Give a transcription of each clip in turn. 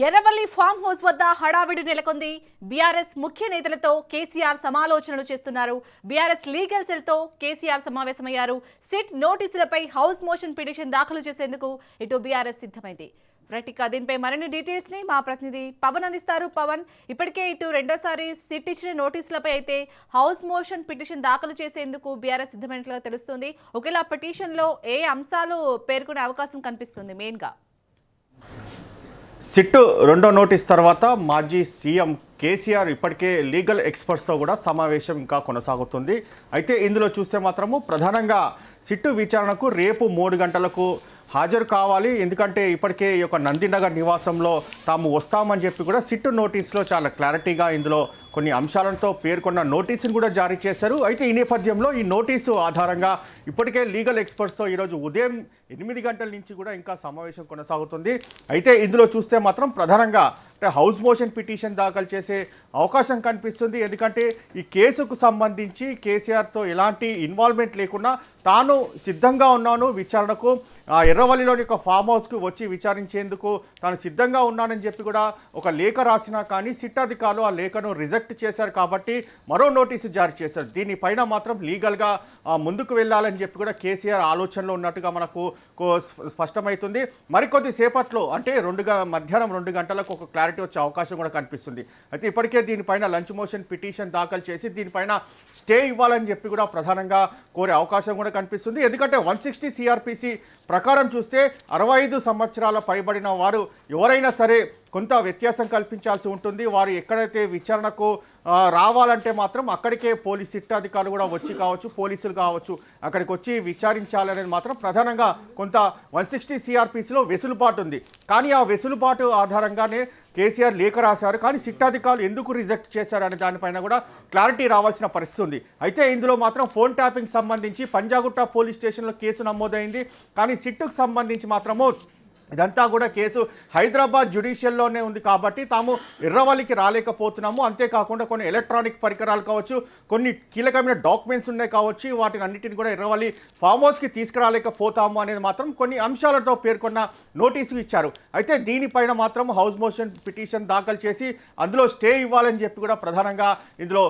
Erravalli farm house వద్ద హడావిడి నెలకొంది. బీఆర్ఎస్ ముఖ్య నేతలతో కేసీఆర్ సమాలోచనలు చేస్తున్నారు. బీఆర్ఎస్ లీగల్ సెల్ తో కేసీఆర్ సమావేశమయ్యారు. సిట్ నోటీసులపై హౌస్ మోషన్ పిటిషన్ దాఖలు చేసేందుకు ఇటు బీఆర్ఎస్ సిద్ధమైంది. దీనిపై మరిన్ని డీటెయిల్స్ ని మా ప్రతినిధి పవన్ అందిస్తారు. పవన్, ఇప్పటికే ఇటు రెండోసారి సిట్ ఇచ్చిన నోటీసులపై అయితే హౌస్ మోషన్ పిటిషన్ దాఖలు చేసేందుకు బీఆర్ఎస్ సిద్ధమైనట్లుగా తెలుస్తుంది. ఒకేలా పిటిషన్ లో ఏ అంశాలు పేర్కొనే అవకాశం కనిపిస్తుంది? మెయిన్ గా సిట్ రెండో నోటీస్ తర్వాత మాజీ సీఎం కేసీఆర్ ఇప్పటికే లీగల్ ఎక్స్పర్ట్స్తో కూడా సమావేశం ఇంకా కొనసాగుతుంది. అయితే ఇందులో చూస్తే మాత్రము ప్రధానంగా సిట్టు విచారణకు రేపు 3 గంటలకు హాజరు కావాలి. ఎందుకంటే ఇప్పటికే ఈ యొక్క నందినగర్ నివాసంలో తాము వస్తామని చెప్పి కూడా సిట్టు నోటీస్లో చాలా క్లారిటీగా ఇందులో కొన్ని అంశాలతో పేర్కొన్న నోటీసును కూడా జారీ చేశారు. అయితే ఈ నేపథ్యంలో ఈ నోటీసు ఆధారంగా ఇప్పటికే లీగల్ ఎక్స్పర్ట్స్తో ఈరోజు ఉదయం 8 గంటల నుంచి కూడా ఇంకా సమావేశం కొనసాగుతుంది. అయితే ఇందులో చూస్తే మాత్రం ప్రధానంగా అంటే హౌస్ మోషన్ పిటిషన్ దాఖలు చేసే అవకాశం కనిపిస్తుంది. ఎందుకంటే ఈ కేసుకు సంబంధించి కేసీఆర్తో ఎలాంటి ఇన్వాల్వ్మెంట్ లేకుండా తాను సిద్ధంగా ఉన్నాను, విచారణకు ఎర్రవల్లిలోని ఒక ఫామ్ హౌస్కి వచ్చి విచారించేందుకు తాను సిద్ధంగా ఉన్నానని చెప్పి కూడా ఒక లేఖ రాసినా కానీ సిట్ అధికారులు ఆ లేఖను రిజెక్ట్ చేశారు. కాబట్టి మరో నోటీసు జారీ చేశారు. దీనిపైన మాత్రం లీగల్గా ముందుకు వెళ్ళాలని చెప్పి కూడా కేసీఆర్ ఆలోచనలో ఉన్నట్టుగా మనకు స్పష్టమవుతుంది. మరికొద్ది సేపట్లో అంటే మధ్యాహ్నం 2 గంటలకు ఒక క్లారిటీ వచ్చే అవకాశం కూడా కనిపిస్తుంది. అయితే ఇప్పటికే దీనిపైన లంచ్ మోషన్ పిటిషన్ దాఖలు చేసి దీనిపైన స్టే ఇవ్వాలని చెప్పి కూడా ప్రధానంగా కోరే అవకాశం కూడా కనిపిస్తుంది. ఎందుకంటే 160 సిఆర్పిసి ప్రకారం చూస్తే 65 సంవత్సరాల పైబడిన వారు ఎవరైనా సరే కొంత వ్యత్యాసం కల్పించాల్సి ఉంటుంది. వారు ఎక్కడైతే విచారణకు రావాలంటే మాత్రం అక్కడికే పోలీస్ సిట్ అధికారులు కూడా వచ్చి కావచ్చు, పోలీసులు కావచ్చు, అక్కడికి వచ్చి విచారించాలనేది మాత్రం ప్రధానంగా కొంత 160 సిఆర్పిసిలో వెసులుబాటు ఉంది. కానీ ఆ వెసులుబాటు ఆధారంగానే కేసీఆర్ లేఖ రాశారు. కానీ సిట్ అధికారులు ఎందుకు రిజెక్ట్ చేశారనే దానిపైన కూడా క్లారిటీ రావాల్సిన పరిస్థితి ఉంది. అయితే ఇందులో మాత్రం ఫోన్ ట్యాపింగ్ సంబంధించి పంజాగుట్ట పోలీస్ స్టేషన్లో కేసు నమోదైంది. కానీ సిట్టుకు సంబంధించి మాత్రము ఇదంతా కూడా కేసు హైదరాబాద్ జ్యుడిషియల్లోనే ఉంది. కాబట్టి తాము ఎర్రవల్లికి రాలేకపోతున్నాము. అంతేకాకుండా కొన్ని ఎలక్ట్రానిక్ పరికరాలు కావచ్చు, కొన్ని కీలకమైన డాక్యుమెంట్స్ ఉన్నాయి కావచ్చు, వాటిని అన్నింటిని కూడా ఎర్రవల్లి ఫామ్ హౌస్కి తీసుకురాలేకపోతాము అనేది మాత్రం కొన్ని అంశాలతో పేర్కొన్న నోటీసు ఇచ్చారు. అయితే దీనిపైన మాత్రం హౌస్ మోషన్ పిటిషన్ దాఖలు చేసి అందులో స్టే ఇవ్వాలని చెప్పి కూడా ప్రధానంగా ఇందులో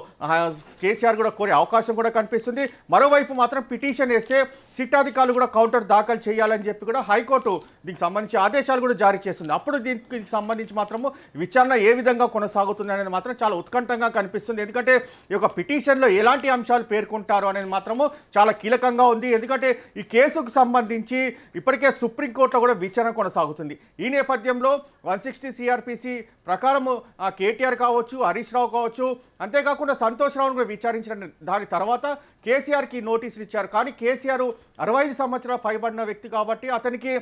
కేసీఆర్ కూడా కోరే అవకాశం కూడా కనిపిస్తుంది. మరోవైపు మాత్రం పిటిషన్ వేస్తే సిట్ అధికారులు కూడా కౌంటర్ దాఖలు చేయాలని చెప్పి కూడా హైకోర్టు దీనికి సంబంధించి ఆదేశాలు కూడా జారీ చేస్తుంది. అప్పుడు దీనికి సంబంధించి మాత్రము విచారణ ఏ విధంగా కొనసాగుతుంది అనేది మాత్రం చాలా ఉత్కంఠంగా కనిపిస్తుంది. ఎందుకంటే ఈ యొక్క పిటిషన్లో ఎలాంటి అంశాలు పేర్కొంటారు అనేది మాత్రము చాలా కీలకంగా ఉంది. ఎందుకంటే ఈ కేసుకు సంబంధించి ఇప్పటికే సుప్రీంకోర్టులో కూడా విచారణ కొనసాగుతుంది. ఈ నేపథ్యంలో 160 సిఆర్పిసి ప్రకారము కేటీఆర్ కావచ్చు, హరీష్ రావు కావచ్చు, అంతేకాకుండా సంతోష్ రావును కూడా విచారించిన దాని తర్వాత కేసీఆర్కి నోటీసులు ఇచ్చారు. కానీ కేసీఆర్ 65 సంవత్సరాలు పైబడిన వ్యక్తి కాబట్టి అతనికి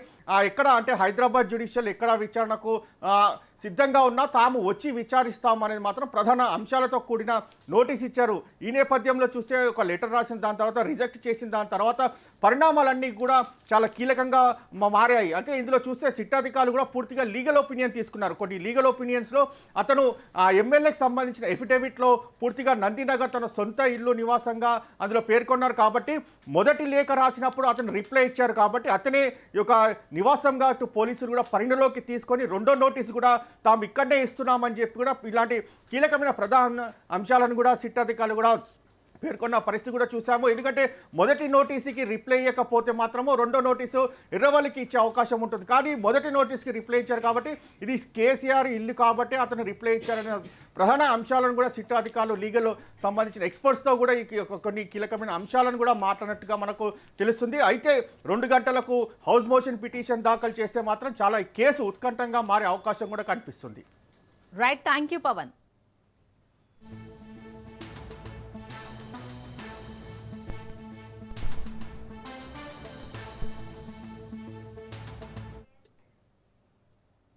ఎక్కడ అంటే హైదరాబాద్ జ్యుడిషియల్ ఎక్కడ విచారణకు సిద్ధంగా ఉన్నా తాము వచ్చి విచారిస్తాం అనేది మాత్రం ప్రధాన అంశాలతో కూడిన నోటీస్ ఇచ్చారు. ఈ నేపథ్యంలో చూస్తే ఒక లెటర్ రాసిన దాని తర్వాత రిజెక్ట్ చేసిన దాని తర్వాత పరిణామాలన్నీ కూడా చాలా కీలకంగా మారాయి. అంటే ఇందులో చూస్తే సిట్ అధికారులు కూడా పూర్తిగా లీగల్ ఒపీనియన్ తీసుకున్నారు. కొన్ని లీగల్ ఒపీనియన్స్లో అతను ఎమ్మెల్యేకి సంబంధించిన ఎఫిడేవిట్లో పూర్తిగా నందినగర్ తన సొంత ఇల్లు నివాసంగా అందులో పేర్కొన్నారు. కాబట్టి మొదటి లేఖ రాసినప్పుడు అతను రిప్లై ఇచ్చారు. కాబట్టి అతనే ఈ యొక్క నివాసంగా అటు పోలీసులు కూడా పరిగణలోకి తీసుకొని రెండో నోటీసు కూడా తాము ఇక్కడే ఇస్తున్నామని చెప్పి కూడా ఇలాంటి కీలకమైన ప్రధాన అంశాలను కూడా సిట్ అధికారులు కూడా పేర్కొన్న పరిస్థితి కూడా చూసాము. ఎందుకంటే మొదటి నోటీసుకి రిప్లై ఇవ్వకపోతే మాత్రము రెండో నోటీసు ఎర్రవల్లికి ఇచ్చే అవకాశం ఉంటుంది. కానీ మొదటి నోటీస్కి రిప్లై ఇచ్చారు కాబట్టి ఇది కేసీఆర్ ఇల్లు కాబట్టి అతను రిప్లై ఇచ్చారనే ప్రధాన అంశాలను కూడా సిట్ అధికారులు లీగల్ సంబంధించిన ఎక్స్పర్ట్స్తో కూడా కొన్ని కీలకమైన అంశాలను కూడా మాట్లాడినట్టుగా మనకు తెలుస్తుంది. అయితే 2 గంటలకు హౌస్ మోషన్ పిటిషన్ దాఖలు చేస్తే మాత్రం చాలా కేసు ఉత్కంఠంగా మారే అవకాశం కూడా కనిపిస్తుంది. Right, thank you Pawan.